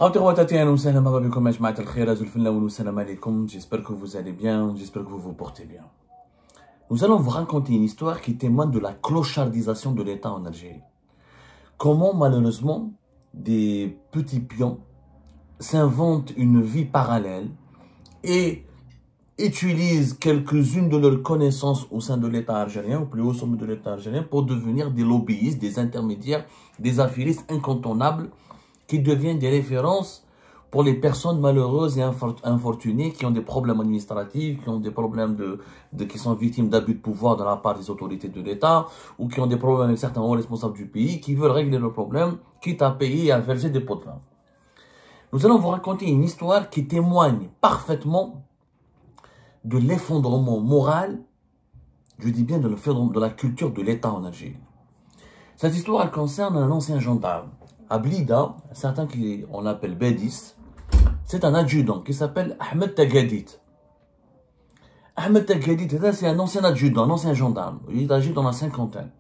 J'espère que vous allez bien, j'espère que vous vous portez bien. Nous allons vous raconter une histoire qui témoigne de la clochardisation de l'État en Algérie. Comment malheureusement des petits pions s'inventent une vie parallèle et utilisent quelques-unes de leurs connaissances au sein de l'État algérien, au plus haut sommet de l'État algérien, pour devenir des lobbyistes, des intermédiaires, des affairistes incontournables qui deviennent des références pour les personnes malheureuses et infortunées qui ont des problèmes administratifs, qui ont des problèmes qui sont victimes d'abus de pouvoir de la part des autorités de l'État, ou qui ont des problèmes avec certains hauts responsables du pays, qui veulent régler leurs problèmes, quitte à payer et à verser des pots de vin. Nous allons vous raconter une histoire qui témoigne parfaitement de l'effondrement moral, je dis bien de la culture de l'État en Algérie. Cette histoire, elle concerne un ancien gendarme. À Blida, certains on l'appelle Bédis, c'est un adjudant qui s'appelle Ahmed Tagadit. Ahmed Tagadit, c'est un ancien adjudant, un ancien gendarme. Il agit dans la cinquantaine.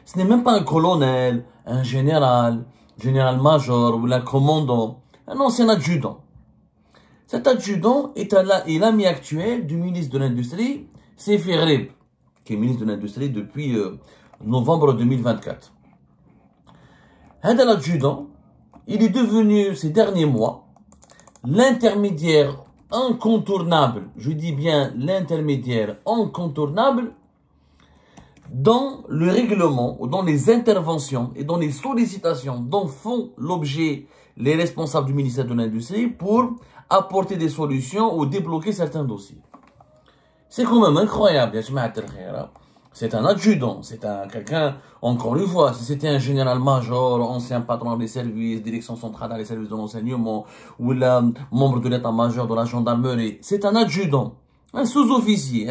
Ce n'est même pas un colonel, un général-major ou un commandant, un ancien adjudant. Cet adjudant est l'ami actuel du ministre de l'Industrie, Seyfi Rib, qui est ministre de l'Industrie depuis novembre 2024. L'adjudant, il est devenu ces derniers mois l'intermédiaire incontournable, je dis bien l'intermédiaire incontournable, dans le règlement, ou dans les interventions et dans les sollicitations dont font l'objet les responsables du ministère de l'Industrie pour apporter des solutions ou débloquer certains dossiers. C'est quand même incroyable, c'est un adjudant, c'est quelqu'un, encore une fois, si c'était un général-major, ancien patron des services, direction centrale des services de l'enseignement, ou membre de l'état-major de la gendarmerie, c'est un adjudant, un sous-officier.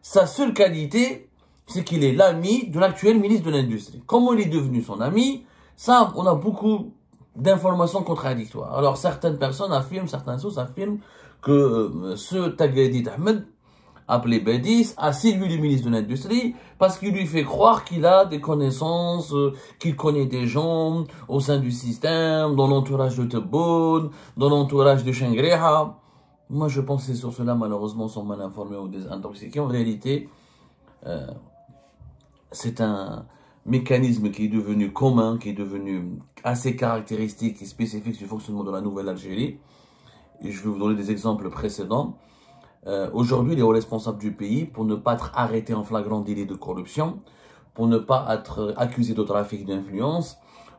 Sa seule qualité, c'est qu'il est l'ami de l'actuel ministre de l'Industrie. Comment il est devenu son ami? Ça, on a beaucoup d'informations contradictoires. Alors, certaines personnes affirment, certaines sources affirment que ce Tagadit Ahmed, appelé Bédis, a séduit le ministre de l'Industrie parce qu'il lui fait croire qu'il a des connaissances, qu'il connaît des gens au sein du système, dans l'entourage de Tebboune, dans l'entourage de Chengreha. Moi, je pense que ces sources-là, malheureusement, sont mal informées ou désintoxiquées. En réalité, c'est un mécanisme qui est devenu commun, qui est devenu assez caractéristique et spécifique du fonctionnement de la nouvelle Algérie. Et je vais vous donner des exemples précédents. Aujourd'hui, les hauts responsables du pays, pour ne pas être arrêtés en flagrant délit de corruption, pour ne pas être accusés de trafic d'influence,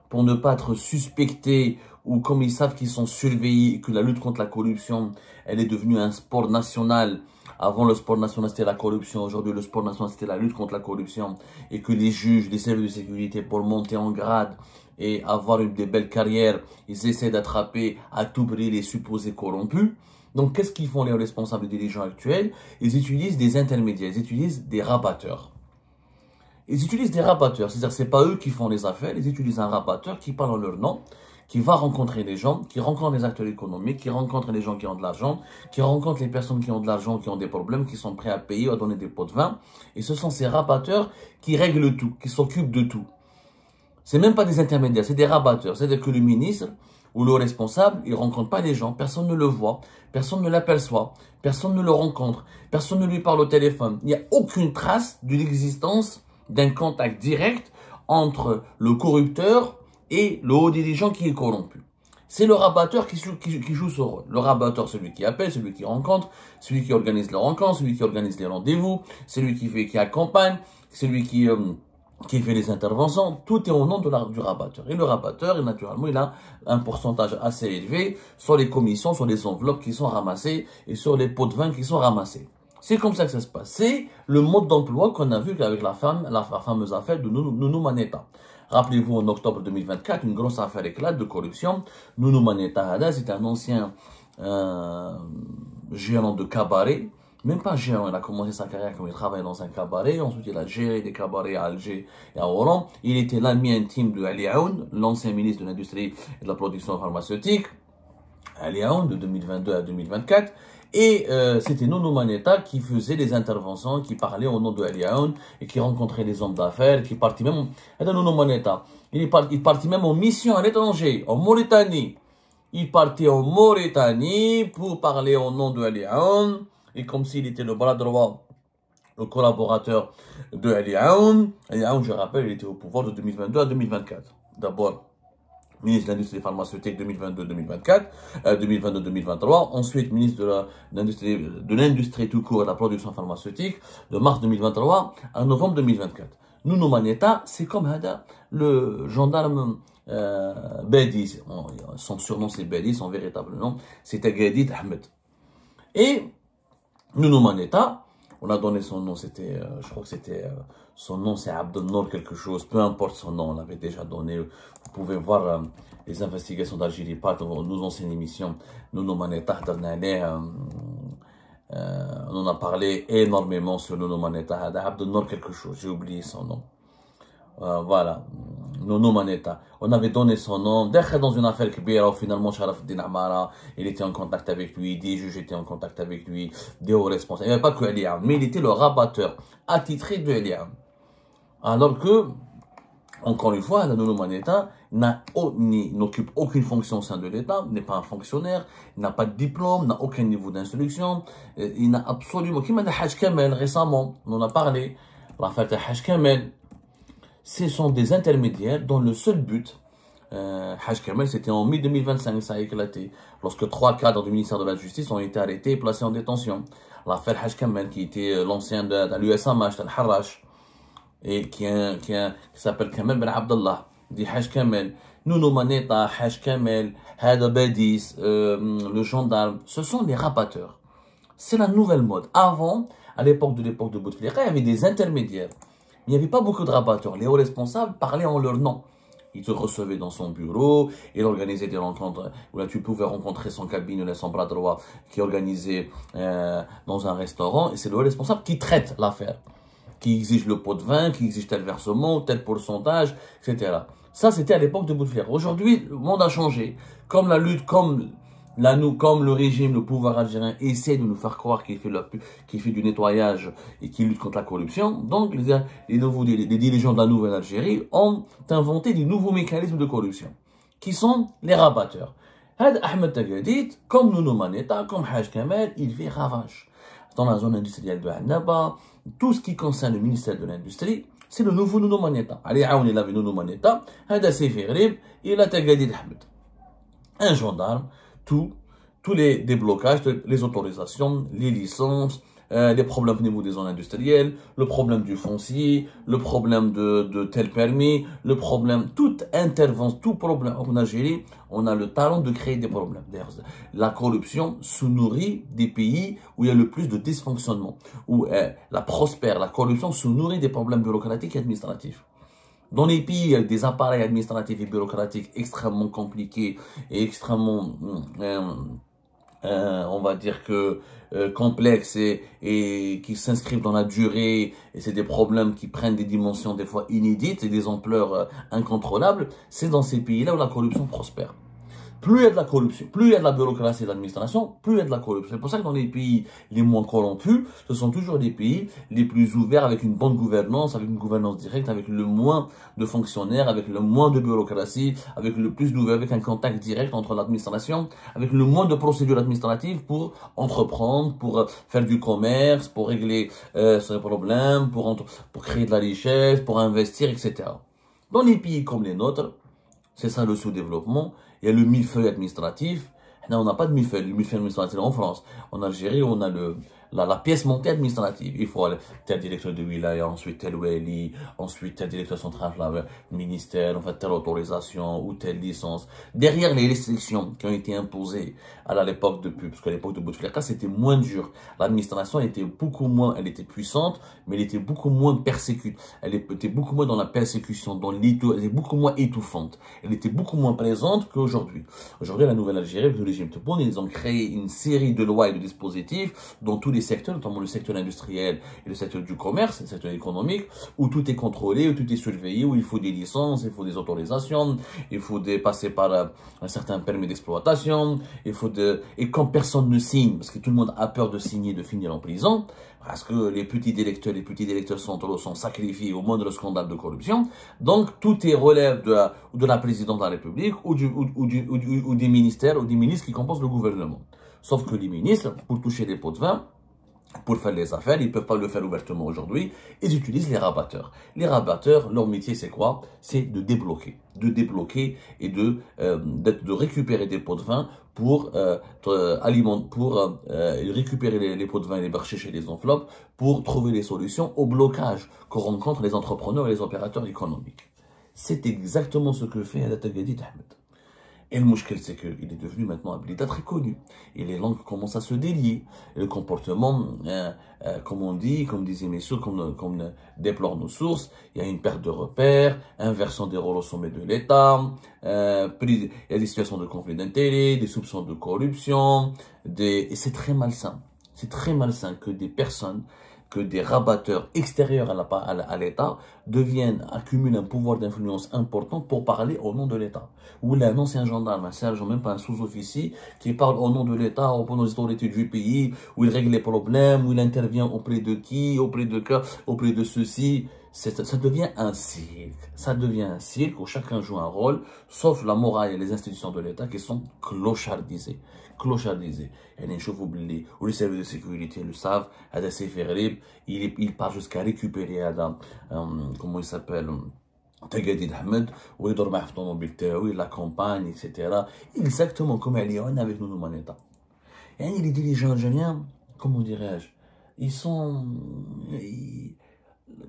pour ne pas être suspectés ou comme ils savent qu'ils sont surveillés et que la lutte contre la corruption, elle est devenue un sport national. Avant, le sport national, c'était la corruption. Aujourd'hui, le sport national, c'était la lutte contre la corruption. Et que les juges, les services de sécurité, pour monter en grade et avoir des belles carrières, ils essaient d'attraper à tout prix les supposés corrompus. Donc, qu'est-ce qu'ils font les responsables dirigeants actuels? Ils utilisent des intermédiaires, ils utilisent des rabatteurs. Ils utilisent des rabatteurs, c'est-à-dire c'est pas eux qui font les affaires, ils utilisent un rabatteur qui parle en leur nom, qui va rencontrer les gens, qui rencontre les acteurs économiques, qui rencontre les gens qui ont de l'argent, qui rencontre les personnes qui ont de l'argent, qui ont des problèmes, qui sont prêts à payer, à donner des pots de vin. Et ce sont ces rabatteurs qui règlent tout, qui s'occupent de tout. C'est même pas des intermédiaires, c'est des rabatteurs. C'est-à-dire que le ministre ou le responsable, il rencontre pas les gens, personne ne le voit, personne ne l'aperçoit, personne ne le rencontre, personne ne lui parle au téléphone. Il n'y a aucune trace de l'existence d'un contact direct entre le corrupteur et le haut dirigeant qui est corrompu. C'est le rabatteur qui joue ce rôle. Le rabatteur, celui qui appelle, celui qui rencontre, celui qui organise les rencontres, celui qui organise les rendez-vous, celui qui accompagne, celui qui fait les interventions, tout est au nom du rabatteur. Et le rabatteur, naturellement, il a un pourcentage assez élevé sur les commissions, sur les enveloppes qui sont ramassées et sur les pots de vin qui sont ramassés. C'est comme ça que ça se passe. C'est le mode d'emploi qu'on a vu avec la fameuse affaire de Nounou Manetta. Rappelez-vous, en octobre 2024, une grosse affaire éclate de corruption. Nounou Manetta, c'est un ancien gérant de cabaret. Même pas gérant, il a commencé sa carrière comme il travaillait dans un cabaret, ensuite il a géré des cabarets à Alger et à Oran. Il était l'ami intime de Ali Aoun, l'ancien ministre de l'Industrie et de la Production pharmaceutique, Ali Aoun de 2022 à 2024. Et c'était Nounou Manetta qui faisait les interventions, qui parlait au nom de Ali Aoun et qui rencontrait les hommes d'affaires, qui partait même, Nounou Manetta, il partit même en mission à l'étranger, en Mauritanie, il partait en Mauritanie pour parler au nom de Ali Aoun, et comme s'il était le bras droit, le collaborateur de Ali Aoun. Ali Aoun, je rappelle, il était au pouvoir de 2022 à 2024. D'abord, ministre de l'Industrie pharmaceutique 2022-2024, 2022-2023. Ensuite, ministre de l'Industrie tout court et de la production pharmaceutique de mars 2023 à novembre 2024. Nounou Manetta, c'est comme Hada, le gendarme Bedi. Son surnom c'est Bedi, son véritable nom c'était Gadid Ahmed. Et Nounou Manetta, on a donné son nom, c'était, je crois que c'était, son nom c'est Abdelnour quelque chose, peu importe son nom, on l'avait déjà donné. Vous pouvez voir les investigations d'Algérie Part, nos anciennes émissions, Nounou Manetta, on en a parlé énormément sur Nounou Manetta, Abdelnour quelque chose, j'ai oublié son nom. Voilà, Nounou Manetta. On avait donné son nom, dans une affaire Kbira, où finalement Sharaf Din Amara, il était en contact avec lui, des juges étaient en contact avec lui, des hauts responsables. Il n'y avait pas que Eliam, mais il était le rabatteur attitré de Eliam. Alors que, encore une fois, la Nounou Manetta n'occupe aucune fonction au sein de l'État, n'est pas un fonctionnaire, n'a pas de diplôme, n'a aucun niveau d'instruction, il n'a absolument, qui m'a dit Haj Kamel récemment, on en a parlé, l'affaire de Haj Kamel. Ce sont des intermédiaires dont le seul but, Haj Kamel, c'était en mai 2025, ça a éclaté, lorsque 3 cadres du ministère de la Justice ont été arrêtés et placés en détention. L'affaire Haj Kamel, qui était l'ancien de l'USMH, de Harrach, et qui s'appelle Kamel Ben Abdallah, dit Haj Kamel, Nounou Manetta, Haj Kamel, Hada Badis, le gendarme, ce sont des rabatteurs. C'est la nouvelle mode. Avant, à l'époque de Bouteflika, il y avait des intermédiaires. Il n'y avait pas beaucoup de rabatteurs. Les hauts responsables parlaient en leur nom. Il te recevait dans son bureau, il organisait des rencontres où là tu pouvais rencontrer son cabinet, son bras droit qui organisait dans un restaurant. Et c'est le haut responsable qui traite l'affaire, qui exige le pot de vin, qui exige tel versement, tel pourcentage, etc. Ça, c'était à l'époque de Bouteflika. Aujourd'hui, le monde a changé. Comme la lutte, comme le régime, le pouvoir algérien essaie de nous faire croire qu'il fait du nettoyage et qu'il lutte contre la corruption. Donc, les dirigeants de la nouvelle Algérie ont inventé des nouveaux mécanismes de corruption, qui sont les rabatteurs. Ahmed Tagadit, comme Nounou Manetta, comme Haj Kamel, il fait ravage. Dans la zone industrielle de Annaba, tout ce qui concerne le ministère de l'Industrie, c'est le nouveau Nounou Manetta. Ali Aoun, il avait Nounou Manetta, Hada Sefi Grib, il a Tagadit Ahmed. Un gendarme, tous les déblocages, les autorisations, les licences, les problèmes au niveau des zones industrielles, le problème du foncier, le problème de tel permis, le problème, toute intervention, tout problème en Algérie, on a le talent de créer des problèmes. D'ailleurs, la corruption se nourrit des pays où il y a le plus de dysfonctionnement, où la corruption se nourrit des problèmes bureaucratiques et administratifs. Dans les pays, il y a des appareils administratifs et bureaucratiques extrêmement compliqués et extrêmement, on va dire que complexes et qui s'inscrivent dans la durée. Et c'est des problèmes qui prennent des dimensions des fois inédites et des ampleurs incontrôlables. C'est dans ces pays-là où la corruption prospère. Plus il y a de la corruption, plus il y a de la bureaucratie et de l'administration, plus il y a de la corruption. C'est pour ça que dans les pays les moins corrompus, ce sont toujours les pays les plus ouverts avec une bonne gouvernance, avec une gouvernance directe, avec le moins de fonctionnaires, avec le moins de bureaucratie, avec le plus d'ouverture, avec un contact direct entre l'administration, avec le moins de procédures administratives pour entreprendre, pour faire du commerce, pour régler ses problèmes, pour créer de la richesse, pour investir, etc. Dans les pays comme les nôtres, c'est ça le sous-développement. Il y a le millefeuille administratif. Là, on n'a pas de millefeuille. Le millefeuille administratif en France. En Algérie, on a la pièce montée administrative. Il faut aller tel directeur de wilaya, ensuite tel wali, ensuite tel directeur central, ministère, enfin telle autorisation ou telle licence. Derrière les restrictions qui ont été imposées à l'époque parce qu'à l'époque de Bouteflika, c'était moins dur. L'administration était beaucoup moins, elle était puissante, mais elle était beaucoup moins persécutée. Elle était beaucoup moins dans la persécution, elle était beaucoup moins étouffante. Elle était beaucoup moins présente qu'aujourd'hui. Aujourd'hui, la nouvelle Algérie, avec le régime Tebboune, ils ont créé une série de lois et de dispositifs dans tous les secteurs, notamment le secteur industriel et le secteur du commerce, le secteur économique, où tout est contrôlé, où tout est surveillé, où il faut des licences, il faut des autorisations, il faut passer par un certain permis d'exploitation, et quand personne ne signe, parce que tout le monde a peur de signer, de finir en prison, parce que les petits électeurs sont sacrifiés au moindre scandale de corruption. Donc, tout est relève de la présidente de la République ou des ministères ou des ministres qui composent le gouvernement. Sauf que les ministres, pour toucher des pots de vin, pour faire les affaires, ils ne peuvent pas le faire ouvertement aujourd'hui, ils utilisent les rabatteurs. Les rabatteurs, leur métier c'est quoi? C'est de débloquer et de récupérer des pots de vin pour récupérer les pots de vin et les barchiches et les enveloppes pour trouver les solutions au blocage que rencontrent les entrepreneurs et les opérateurs économiques. C'est exactement ce que fait Adat Al-Gadir Ahmed. Et le mouchkel, c'est qu'il est devenu maintenant un blida très connu. Et les langues commencent à se délier. Et le comportement, comme on dit, comme disaient mes sources, comme déplorent nos sources, il y a une perte de repères, inversion des rôles au sommet de l'État, il y a des situations de conflit d'intérêts, des soupçons de corruption, et c'est très malsain. C'est très malsain que des rabatteurs extérieurs à l'État accumulent un pouvoir d'influence important pour parler au nom de l'État. Ou là, un ancien gendarme, un sergent, même pas un sous-officier, qui parle au nom de l'État, auprès des autorités du pays, où il règle les problèmes, où il intervient auprès de qui, auprès de ceci. Ça devient un cirque. Ça devient un cirque où chacun joue un rôle, sauf la morale et les institutions de l'État qui sont clochardisées. Et les chauffeurs oubliés, ou les services de sécurité le savent, il part jusqu'à récupérer comment il s'appelle, Tagadi Ahmed, où il dormait dans la campagne, etc. Exactement comme elle est avec nous, nous, l'État. Et les dirigeants algériens, comment dirais-je, ils sont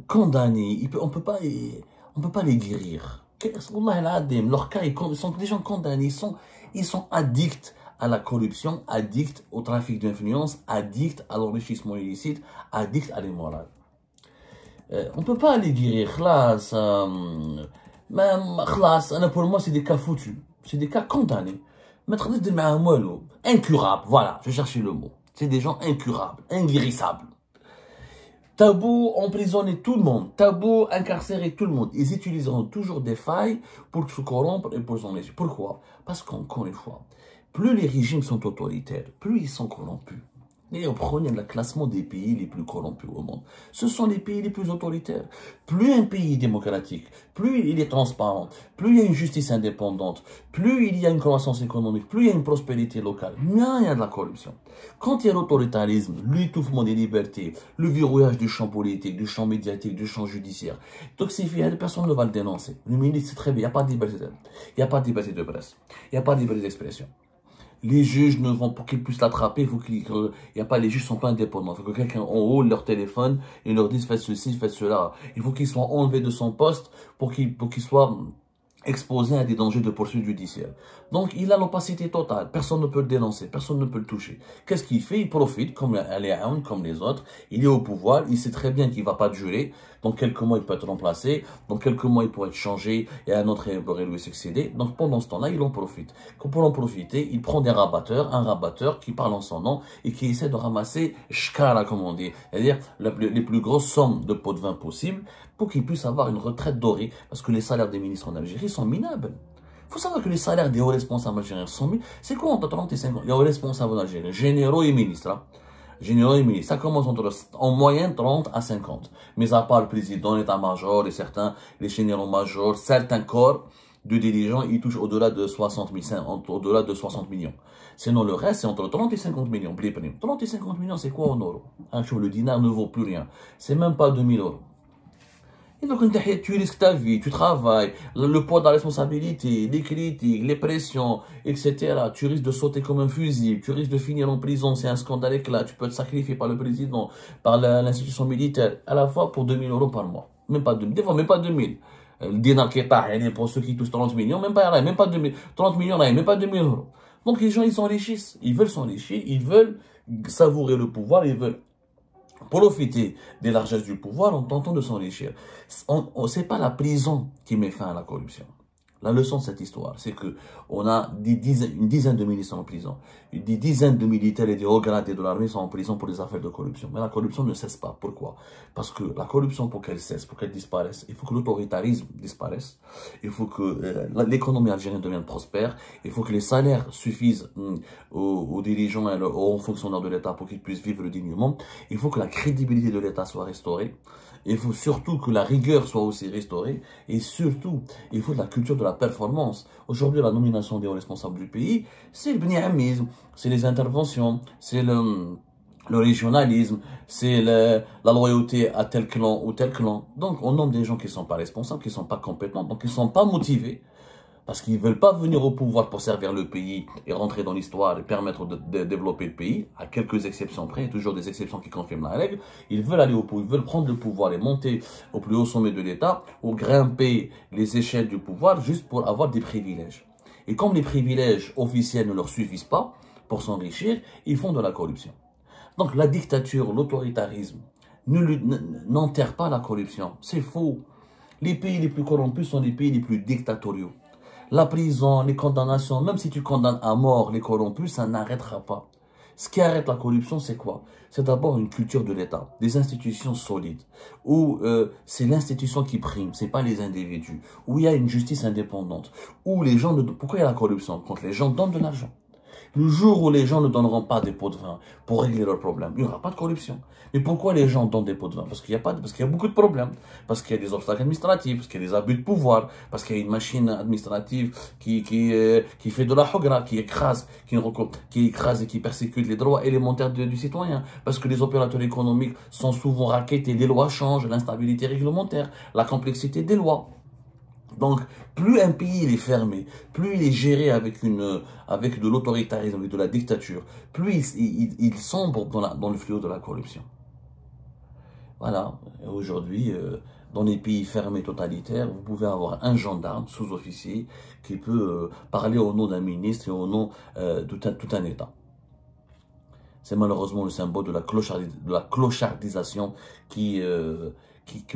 condamnés, on peut pas les guérir. Leur cas, ils sont des gens condamnés, ils sont addicts à la corruption, addicts au trafic d'influence, addicts à l'enrichissement illicite, addicts à l'immoral. On ne peut pas les guérir, pour moi c'est des cas foutus, c'est des cas condamnés. Incurables, voilà, je cherchais le mot. C'est des gens incurables, inguérissables. Tabou, emprisonner tout le monde. Tabou, incarcérer tout le monde. Ils utiliseront toujours des failles pour se corrompre et pour s'enrichir. Pourquoi? Parce qu'encore une fois, plus les régimes sont autoritaires, plus ils sont corrompus. Et prenez le classement des pays les plus corrompus au monde. Ce sont les pays les plus autoritaires. Plus un pays est démocratique, plus il est transparent, plus il y a une justice indépendante, plus il y a une croissance économique, plus il y a une prospérité locale, moins il y a de la corruption. Quand il y a l'autoritarisme, l'étouffement des libertés, le verrouillage du champ politique, du champ médiatique, du champ judiciaire, toxifié, personne ne va le dénoncer. Le ministre, c'est très bien, il n'y a pas de liberté, il n'y a pas de liberté de presse, il n'y a pas de liberté d'expression. Les juges ne vont, pour qu'ils puissent l'attraper, il faut les juges sont pas indépendants. Il faut que quelqu'un en haut leur téléphone et leur dise faites ceci, faites cela. Il faut qu'ils soient enlevés de son poste pour qu'ils soient exposé à des dangers de poursuite judiciaire. Donc, il a l'opacité totale. Personne ne peut le dénoncer. Personne ne peut le toucher. Qu'est-ce qu'il fait? Il profite, comme les autres. Il est au pouvoir. Il sait très bien qu'il ne va pas jurer. Dans quelques mois, il peut être remplacé. Dans quelques mois, il pourrait être changé et un autre pourrait lui succéder. Donc, pendant ce temps-là, il en profite. Pour en profiter, il prend un rabatteur qui parle en son nom et qui essaie de ramasser shkara, comme on dit. C'est-à-dire les plus grosses sommes de pots de vin possibles pour qu'il puisse avoir une retraite dorée. Parce que les salaires des ministres en Algérie sont minables. Il faut savoir que les salaires des hauts responsables algériens sont minables. C'est quoi entre 30 et 50? Les hauts responsables en Algérie, généraux et ministres. Hein? Généraux et ministres, ça commence en moyenne 30 à 50. Mais à part le président, l'état-major et les généraux majors, certains corps de dirigeants, ils touchent au-delà de 60 millions. Sinon, le reste, c'est entre 30 et 50 millions. 30 et 50 millions, c'est quoi en euros? Le dinar ne vaut plus rien. C'est même pas 2000 euros. Et donc, tu risques ta vie, tu travailles, le poids de la responsabilité, les critiques, les pressions, etc. Tu risques de sauter comme un fusible, tu risques de finir en prison, c'est un scandale éclat, tu peux être sacrifié par le président, par l'institution militaire, à la fois pour 2000 euros par mois. Même pas 2000, des fois même pas 2000. Le dinar qui est taillé pour ceux qui touchent 30 millions, même pas 2000, 30 millions, même pas 2000 euros. Donc les gens, ils s'enrichissent, ils veulent s'enrichir, ils veulent savourer le pouvoir, ils veulent profiter des largesses du pouvoir en tentant de s'enrichir. C'est pas la prison qui met fin à la corruption. La leçon de cette histoire, c'est que on a une dizaine de ministres en prison, des dizaines de militaires et des hauts gradés de l'armée sont en prison pour des affaires de corruption. Mais la corruption ne cesse pas. Pourquoi? Parce que la corruption, pour qu'elle cesse, pour qu'elle disparaisse, il faut que l'autoritarisme disparaisse, il faut que l'économie algérienne devienne prospère, il faut que les salaires suffisent aux dirigeants et aux hauts fonctionnaires de l'État pour qu'ils puissent vivre dignement, il faut que la crédibilité de l'État soit restaurée. Il faut surtout que la rigueur soit aussi restaurée et surtout, il faut de la culture de la performance. Aujourd'hui, la nomination des hauts responsables du pays, c'est le bniamisme, c'est les interventions, c'est le régionalisme, c'est la loyauté à tel clan ou tel clan. Donc, on nomme des gens qui ne sont pas responsables, qui ne sont pas compétents, donc qui ne sont pas motivés. Parce qu'ils ne veulent pas venir au pouvoir pour servir le pays et rentrer dans l'histoire et permettre de développer le pays, à quelques exceptions près, toujours des exceptions qui confirment la règle. Ils veulent aller au pouvoir, ils veulent prendre le pouvoir et monter au plus haut sommet de l'État ou grimper les échelles du pouvoir juste pour avoir des privilèges. Et comme les privilèges officiels ne leur suffisent pas pour s'enrichir, ils font de la corruption. Donc la dictature, l'autoritarisme n'enterre pas la corruption. C'est faux. Les pays les plus corrompus sont les pays les plus dictatoriaux. La prison, les condamnations, même si tu condamnes à mort les corrompus, ça n'arrêtera pas. Ce qui arrête la corruption, c'est quoi? C'est d'abord une culture de l'État, des institutions solides, où c'est l'institution qui prime, c'est pas les individus, où il y a une justice indépendante, où les gens... Pourquoi il y a la corruption? Quand les gens donnent de l'argent. Le jour où les gens ne donneront pas des pots de vin pour régler leurs problèmes, il n'y aura pas de corruption. Mais pourquoi les gens donnent des pots de vin? Parce qu'il y a beaucoup de problèmes. Parce qu'il y a des obstacles administratifs, parce qu'il y a des abus de pouvoir, parce qu'il y a une machine administrative qui fait de la hogra, qui écrase et qui persécute les droits élémentaires du citoyen. Parce que les opérateurs économiques sont souvent rackettés, les lois changent, l'instabilité réglementaire, la complexité des lois. Donc, plus un pays il est fermé, plus il est géré avec de l'autoritarisme, avec de la dictature, plus il sombre dans le fléau de la corruption. Voilà. Aujourd'hui, dans les pays fermés totalitaires, vous pouvez avoir un gendarme sous-officier qui peut parler au nom d'un ministre et au nom de tout un État. C'est malheureusement le symbole de la clochardisation qui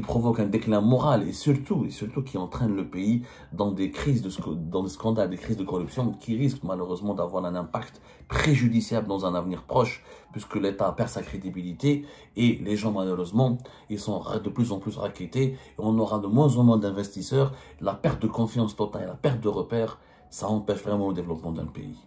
provoque un déclin moral et surtout qui entraîne le pays dans des crises dans des scandales, des crises de corruption qui risquent malheureusement d'avoir un impact préjudiciable dans un avenir proche puisque l'État perd sa crédibilité et les gens malheureusement ils sont de plus en plus rackettés et on aura de moins en moins d'investisseurs. La perte de confiance totale, la perte de repères, ça empêche vraiment le développement d'un pays.